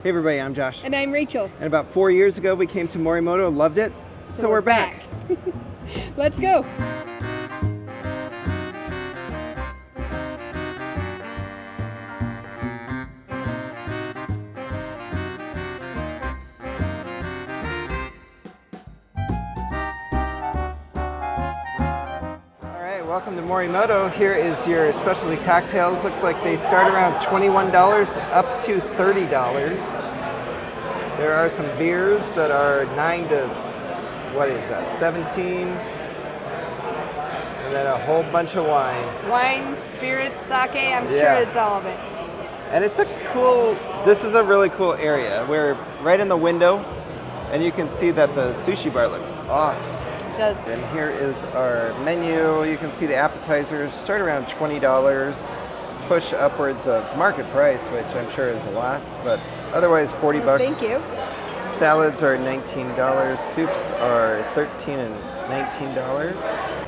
Hey everybody, I'm Josh. And I'm Rachel. And about 4 years ago we came to Morimoto, loved it, so we're back. Let's go. Alright, welcome to Morimoto. Here is your specialty cocktails. Looks like they start around $21 up to $30. There are some beers that are 9 to, what is that, 17? And then a whole bunch of wine. Wine, spirits, sake, I'm sure it's all of it. And it's a cool, this is a really cool area. We're right in the window and you can see that the sushi bar looks awesome. It does. And here is our menu. You can see the appetizers start around $20, push upwards of market price, which I'm sure is a lot, but otherwise 40 bucks. Thank you. Salads are $19. Soups are $13 and $19.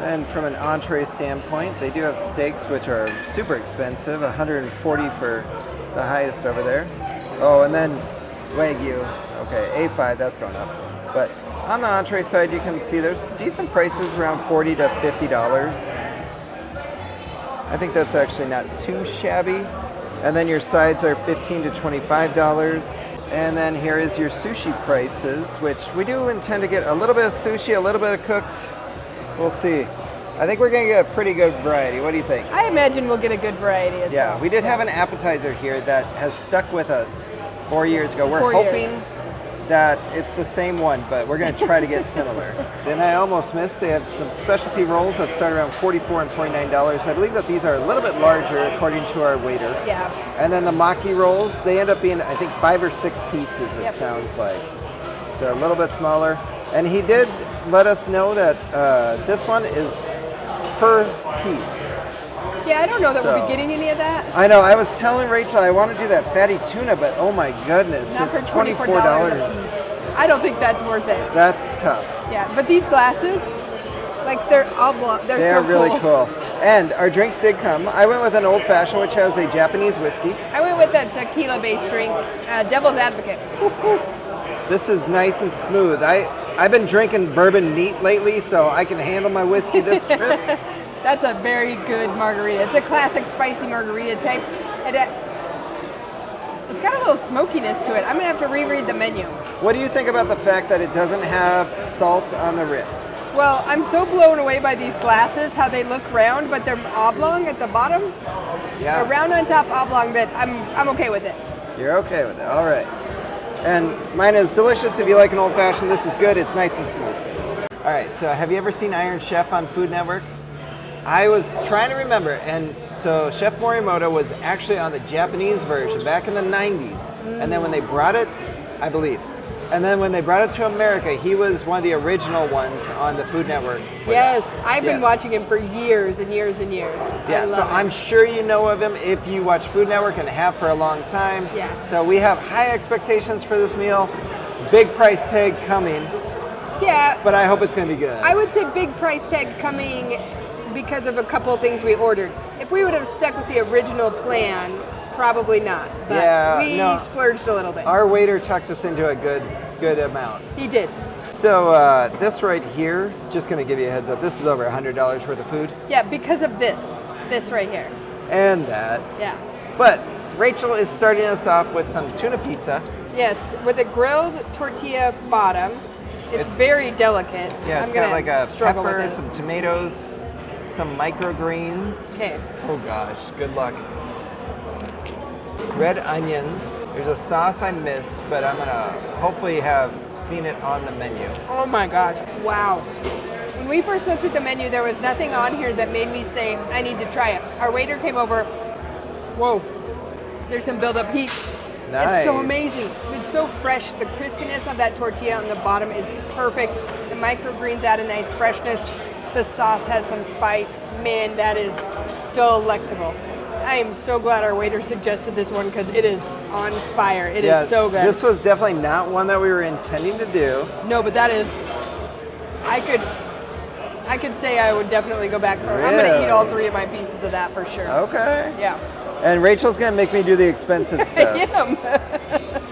And from an entree standpoint, they do have steaks, which are super expensive, $140 for the highest over there. Oh, and then Wagyu. Okay, A5, that's going up. But on the entree side, you can see there's decent prices around $40 to $50. I think that's actually not too shabby. And then your sides are $15 to $25. And then here is your sushi prices, which we do intend to get a little bit of sushi, a little bit of cooked. We'll see. I think we're going to get a pretty good variety. What do you think? I imagine we'll get a good variety as well. Yeah, we did have an appetizer here that has stuck with us 4 years ago. We're hoping that it's the same one, but we're going to try to get similar. And I almost missed, they have some specialty rolls that start around $44 and $49. I believe that these are a little bit larger according to our waiter. Yeah. And then the maki rolls, they end up being, I think, 5 or 6 pieces, it sounds like. So a little bit smaller. And he did let us know that this one is per piece. Yeah, I don't know that we'll be getting any of that. I know, I was telling Rachel I want to do that fatty tuna, but oh my goodness, Not it's for $24 a piece. I don't think that's worth it. That's tough. Yeah, but these glasses, like they're oblong. They're so really cool. And our drinks did come. I went with an old fashioned, which has a Japanese whiskey. I went with a tequila-based drink, Devil's Advocate. This is nice and smooth. I've been drinking bourbon neat lately, so I can handle my whiskey this trip. That's a very good margarita. It's a classic spicy margarita type. It's got a little smokiness to it. I'm gonna have to reread the menu. What do you think about the fact that it doesn't have salt on the rim? Well, I'm so blown away by these glasses, how they look round, but they're oblong at the bottom. Yeah. They're round on top, oblong, but I'm okay with it. You're okay with it, all right. And mine is delicious. If you like an old fashioned, this is good. It's nice and smooth. All right, so have you ever seen Iron Chef on Food Network? I was trying to remember, and so Chef Morimoto was actually on the Japanese version back in the 90s. And then when they brought it, I believe, and then when they brought it to America, he was one of the original ones on the Food Network. Yes, I've been watching him for years and years and years. Yeah, so I'm sure you know of him if you watch Food Network and have for a long time. Yeah. So we have high expectations for this meal, big price tag coming. Yeah. But I hope it's going to be good. I would say big price tag coming because of a couple of things we ordered. If we would have stuck with the original plan, probably not. But we splurged a little bit. Our waiter tucked us into a good amount. He did. So this right here, just going to give you a heads up, this is over $100 worth of food. Yeah, because of this right here. And that. Yeah. But Rachel is starting us off with some tuna pizza. Yes, with a grilled tortilla bottom. It's very delicate. Yeah, it's got like a pepper, some tomatoes, some microgreens. Okay. Oh gosh, good luck. Red onions. There's a sauce I missed, but I'm gonna hopefully have seen it on the menu. Oh my gosh, wow. When we first looked at the menu, there was nothing on here that made me say, I need to try it. Our waiter came over, whoa, there's some build-up heat. Nice. It's so amazing. It's so fresh. The crispiness of that tortilla on the bottom is perfect. The microgreens add a nice freshness. The sauce has some spice. Man, that is delectable. I am so glad our waiter suggested this one because it is on fire. It is so good. This was definitely not one that we were intending to do. No, but that is, I could say I would definitely go back for it. I'm going to eat all 3 of my pieces of that for sure. Okay. Yeah. And Rachel's going to make me do the expensive stuff. I am.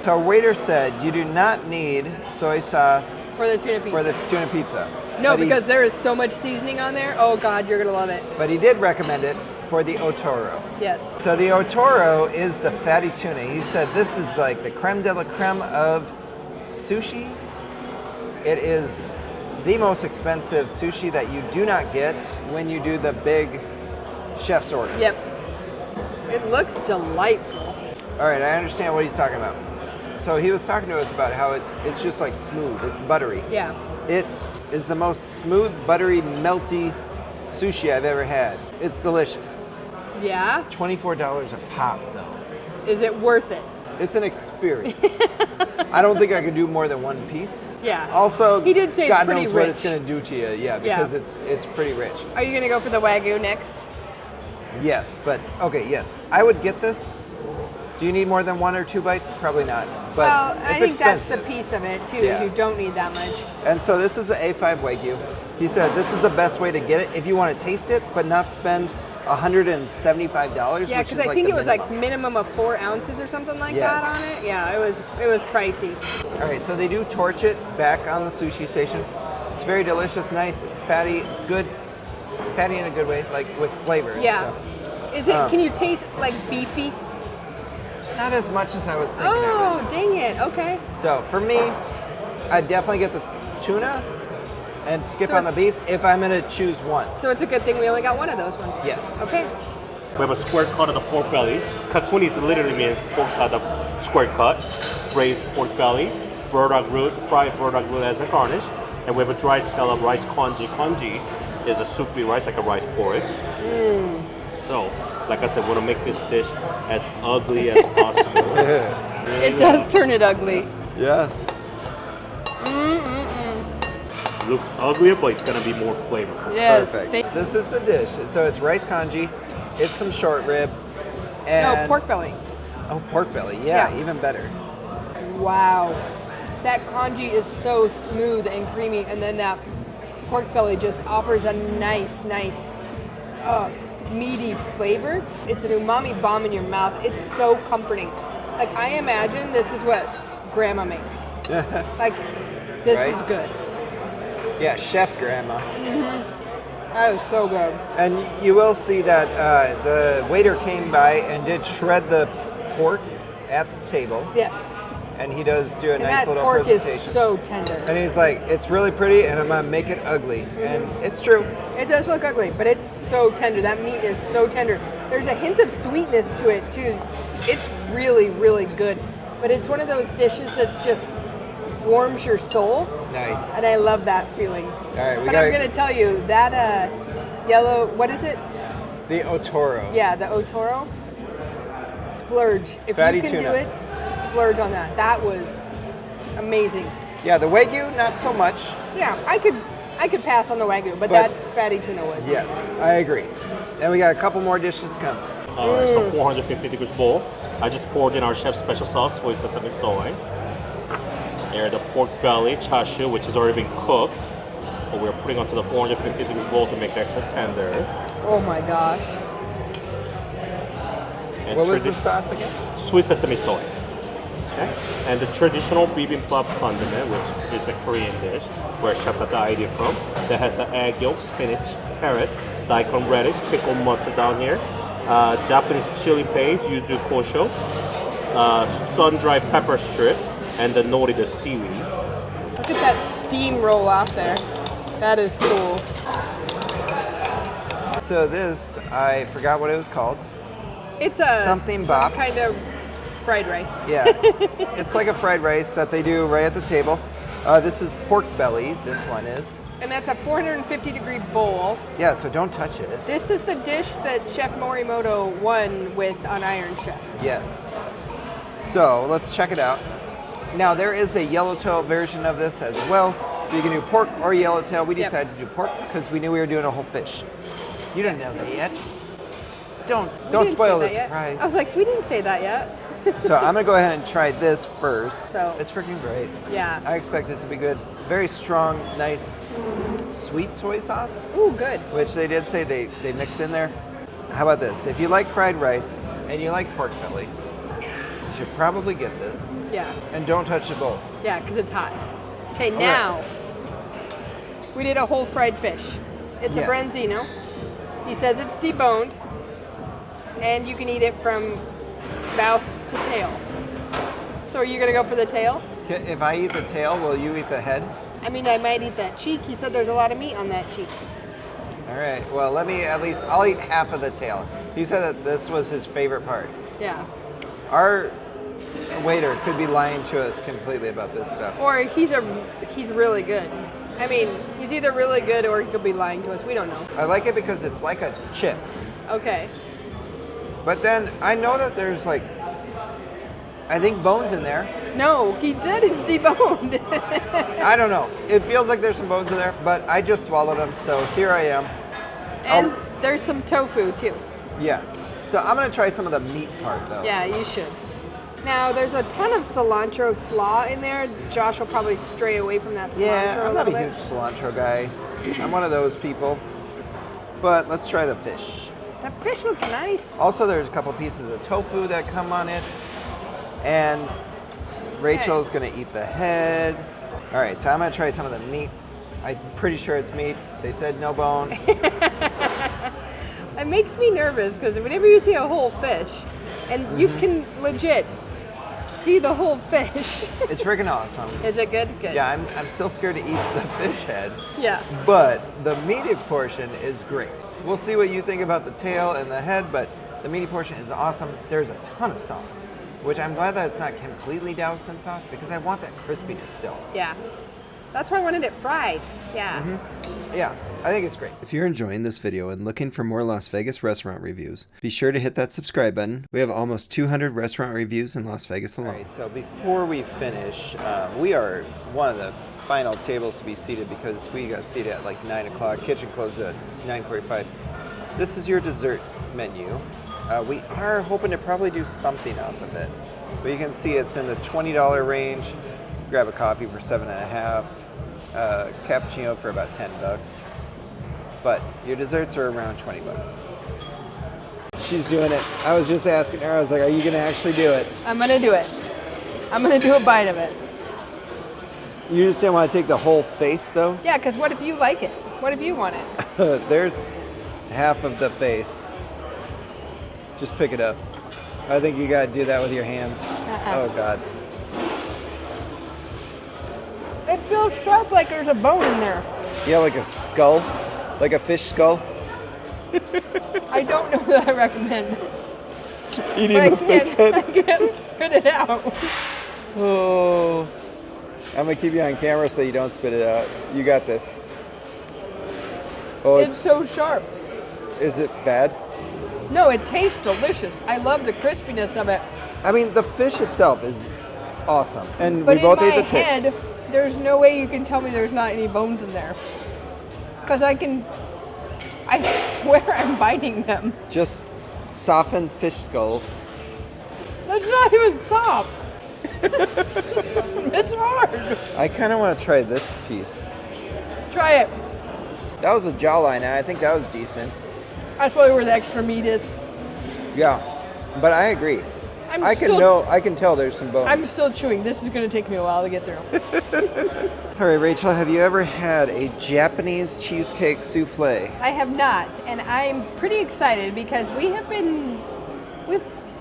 So a waiter said you do not need soy sauce For the tuna pizza. for the tuna pizza. No, But he- because there is so much seasoning on there. Oh God, you're gonna love it. But he did recommend it for the otoro. Yes. So the otoro is the fatty tuna. He said this is like the creme de la creme of sushi. It is the most expensive sushi that you do not get when you do the big chef's order. Yep. It looks delightful. All right, I understand what he's talking about. So he was talking to us about how it's just like smooth. It's buttery. Yeah. It is the most smooth, buttery, melty sushi I've ever had. It's delicious. Yeah. $24 a pop, though. Is it worth it? It's an experience. I don't think I could do more than one piece. Yeah. Also, He did say it's God pretty knows what rich. it's going to do to you. Yeah, because it's pretty rich. Are you gonna go for the Wagyu next? Yes, but okay, yes. I would get this. Do you need more than 1 or 2 bites? Probably not. But Well, it's I think expensive. that's the piece of it too. Yeah. Is you don't need that much. And so this is an A5 Wagyu. He said this is the best way to get it if you want to taste it, but not spend $175. Yeah, because I think it was like minimum of 4 ounces or something like Yes. that on it. Yeah, it was pricey. All right, so they do torch it back on the sushi station. It's very delicious, nice, fatty, good, fatty in a good way, like with flavor. and Yeah. stuff. Is it? Can you taste like beefy? Not as much as I was thinking. Oh, dang it. Okay. So for me, I definitely get the tuna and skip So- on the beef if I'm gonna choose one. So it's a good thing we only got one of those ones. Yes. Okay. We have a square cut of the pork belly. Kakunis literally means pork cut of square cut. Braised pork belly, burdock root, fried burdock root as a garnish. And we have a dry scallop rice congee. Congee is a soupy rice, like a rice porridge. So, like I said, we want to make this dish as ugly as possible. It does turn it ugly. Yes. It looks uglier, but it's gonna be more flavorful. Yes. Perfect. This is the dish. So it's rice congee, it's some short rib, and No, pork belly. Oh, pork belly. Yeah, Yeah. even better. Wow. That congee is so smooth and creamy, and then that pork belly just offers a nice, meaty flavor. It's an umami bomb in your mouth. It's so comforting. Like, I imagine this is what grandma makes. Like, this Right? is good. Yeah, chef grandma. That is so good. And you will see that the waiter came by and did shred the pork at the table, Yes. and he does do a And nice that little pork is presentation. so tender. And he's like, it's really pretty, and I'm gonna make it ugly, and it's true. It does look ugly, but it's so tender. That meat is so tender. There's a hint of sweetness to it too. It's really, really good. But it's one of those dishes that's just warms your soul, Nice. and I love that feeling. All right, we But got I'm gonna tell you that yellow. What is it? the otoro. Yeah, the otoro. Splurge. If Fatty you can tuna. do it, splurge on that. That was amazing. Yeah, the Wagyu, not so much. Yeah, I could pass on the Wagyu, but But- that fatty tuna was. Yes, I agree. And we got a couple more dishes to come. It's a 450 degrees bowl. I just poured in our chef's special sauce with sesame soy. Here, the pork belly, chashu, which has already been cooked. But we're putting onto the 450 degrees bowl to make it extra tender. Oh my gosh. And What was the sauce again? Sweet sesame soy. Okay. And the traditional bibimbap condiment, which is a Korean dish, where Chef got the idea from, that has an egg yolk, spinach, carrot, daikon radish, pickled mustard down here, Japanese chili paste, yuzu kosho, sun-dried pepper strip, and the nori, the seaweed. Look at that steam roll off there. That is cool. So this, I forgot what it was called. It's a Something some bop. kind of fried rice. Yeah, it's like a fried rice that they do right at the table. This is pork belly, this one is. And that's a 450 degree bowl. Yeah, so don't touch it. This is the dish that Chef Morimoto won with on Iron Chef. Yes. So let's check it out. Now there is a yellowtail version of this as well. So you can do pork or yellowtail. We Yep. decided to do pork because we knew we were doing a whole fish. You didn't know that yet. Don't We didn't spoil say the that yet. surprise. I was like, we didn't say that yet. So I'm gonna go ahead and try this first. So- it's freaking great. Yeah. I expect it to be good. Very strong, nice, sweet soy sauce, Ooh, good. which they did say they mixed in there. How about this? If you like fried rice and you like pork belly, should probably get this. Yeah. And don't touch the bowl. Yeah, because it's hot. Okay, now we did a whole fried fish. It's a branzino. He says it's deboned, and you can eat it from mouth to tail. So are you gonna go for the tail? If I eat the tail, will you eat the head? I mean, I might eat that cheek. He said there's a lot of meat on that cheek. All right, well, let me I'll eat half of the tail. He said that this was his favorite part. Yeah. Our waiter could be lying to us completely about this stuff. Or he's really good. I mean, he's either really good or he could be lying to us. We don't know. I like it because it's like a chip. Okay. But then I know that there's like, I think bones in there. No, he said it's deboned. I don't know. It feels like there's some bones in there, but I just swallowed them, so here I am. And there's some tofu too. Yeah. So I'm gonna try some of the meat part though. Yeah, you should. Now, there's a ton of cilantro slaw in there. Josh will probably stray away from that cilantro Yeah, I'm a not a little huge bit. cilantro guy. I'm one of those people. But let's try the fish. That fish looks nice. Also, there's a couple pieces of tofu that come on it. And Rachel's gonna eat the head. All right, so I'm gonna try some of the meat. I'm pretty sure it's meat. They said no bone. It makes me nervous because whenever you see a whole fish, and you can legit see the whole fish. It's freaking awesome. Is it good? Good. Yeah, I'm still scared to eat the fish head. Yeah. But the meaty portion is great. We'll see what you think about the tail and the head, but the meaty portion is awesome. There's a ton of sauce, which I'm glad that it's not completely doused in sauce because I want that crispiness still. Yeah. That's why I wanted it fried. Yeah. Yeah, I think it's great. If you're enjoying this video and looking for more Las Vegas restaurant reviews, be sure to hit that subscribe button. We have almost 200 restaurant reviews in Las Vegas alone. All right, so before we finish, we are one of the final tables to be seated because we got seated at like 9 o'clock. Kitchen closed at 9:45. This is your dessert menu. We are hoping to probably do something off of it. But you can see it's in the $20 range. Grab a coffee for $7.50. Cappuccino for about $10. But your desserts are around $20. She's doing it. I was just asking her, I was like, are you gonna actually do it? I'm going to do it. I'm going to do a bite of it. You just didn't want to take the whole face though? Yeah, because what if you like it? What if you want it? There's half of the face. Just pick it up. I think you gotta do that with your hands. Oh God. It feels sharp like there's a bone in there. Yeah, like a skull. Like a fish skull. I don't know that I recommend. Eating I the fish head. can't spit it out. Oh. I'm gonna keep you on camera so you don't spit it out. You got this. Oh, It's so sharp. is it bad? No, it tastes delicious. I love the crispiness of it. I mean, the fish itself is awesome. And But we both in ate my the tip. head, there's no way you can tell me there's not any bones in there. Because I swear I'm biting them. Just softened fish skulls. That's not even soft. It's hard. I kind of want to try this piece. Try it. That was a jawline, and I think that was decent. That's probably where the extra meat is. Yeah, but I agree. I can tell there's some bones. I'm still chewing. This is going to take me a while to get through. All right, Rachel, have you ever had a Japanese cheesecake souffle? I have not, and I'm pretty excited because we've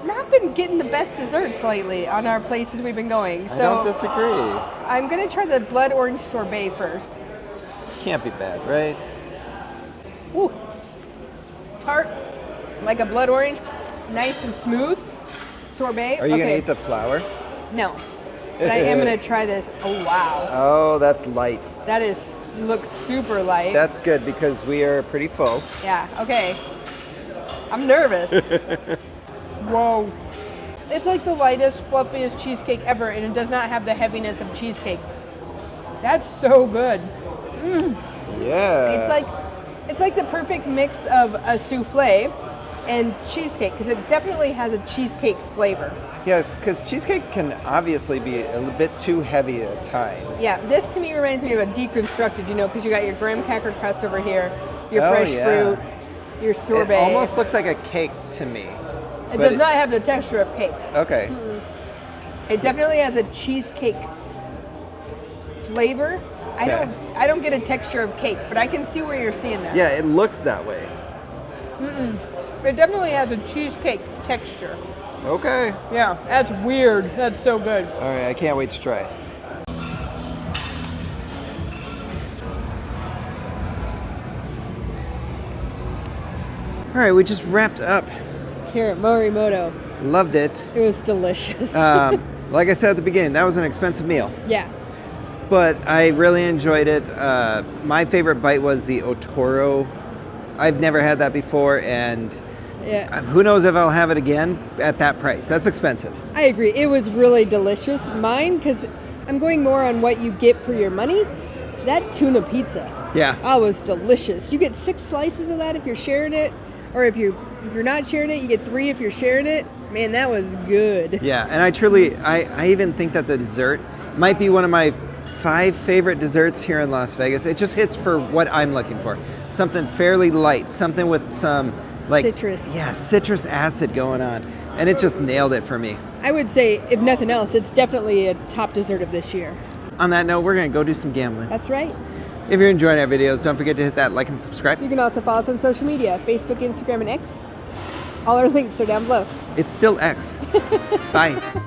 not been getting the best desserts lately on our places we've been going. So I don't disagree. I'm going to try the blood orange sorbet first. Can't be bad, right? Ooh. Tart, like a blood orange, nice and smooth. Sorbet. Are you gonna eat the flour? No, but I am gonna try this. Oh wow. Oh, that's light. That looks super light. That's good because we are pretty full. Yeah. Okay. I'm nervous. Whoa. It's like the lightest, fluffiest cheesecake ever, and it does not have the heaviness of cheesecake. That's so good. Yeah. It's like the perfect mix of a souffle and cheesecake because it definitely has a cheesecake flavor. Yeah, because cheesecake can obviously be a little bit too heavy at times. Yeah, this to me reminds me of a deconstructed, because you got your graham cracker crust over here, your fresh fruit, your sorbet. It almost looks like a cake to me. It does not have the texture of cake. Okay. It definitely has a cheesecake flavor. Okay. I don't get a texture of cake, but I can see where you're seeing that. Yeah, it looks that way. It definitely has a cheesecake texture. Okay. Yeah, that's weird. That's so good. All right, I can't wait to try it. All right, we just wrapped up. Here at Morimoto. Loved it. It was delicious. Like I said at the beginning, that was an expensive meal, yeah. but I really enjoyed it. My favorite bite was the otoro. I've never had that before, and Yeah. who knows if I'll have it again at that price. That's expensive. I agree. It was really delicious. Mine, because I'm going more on what you get for your money. That tuna pizza. Yeah. Oh, was delicious. You get 6 slices of that if you're sharing it, or if you're not sharing it, you get 3 if you're sharing it. Man, that was good. Yeah, and I even think that the dessert might be one of my 5 favorite desserts here in Las Vegas. It just hits for what I'm looking for. Something fairly light, something with some like Citrus. Yeah, citrus acid going on. And it just nailed it for me. I would say, if nothing else, it's definitely a top dessert of this year. On that note, we're going to go do some gambling. That's right. If you're enjoying our videos, don't forget to hit that like and subscribe. You can also follow us on social media, Facebook, Instagram, and X. All our links are down below. It's still X. Bye.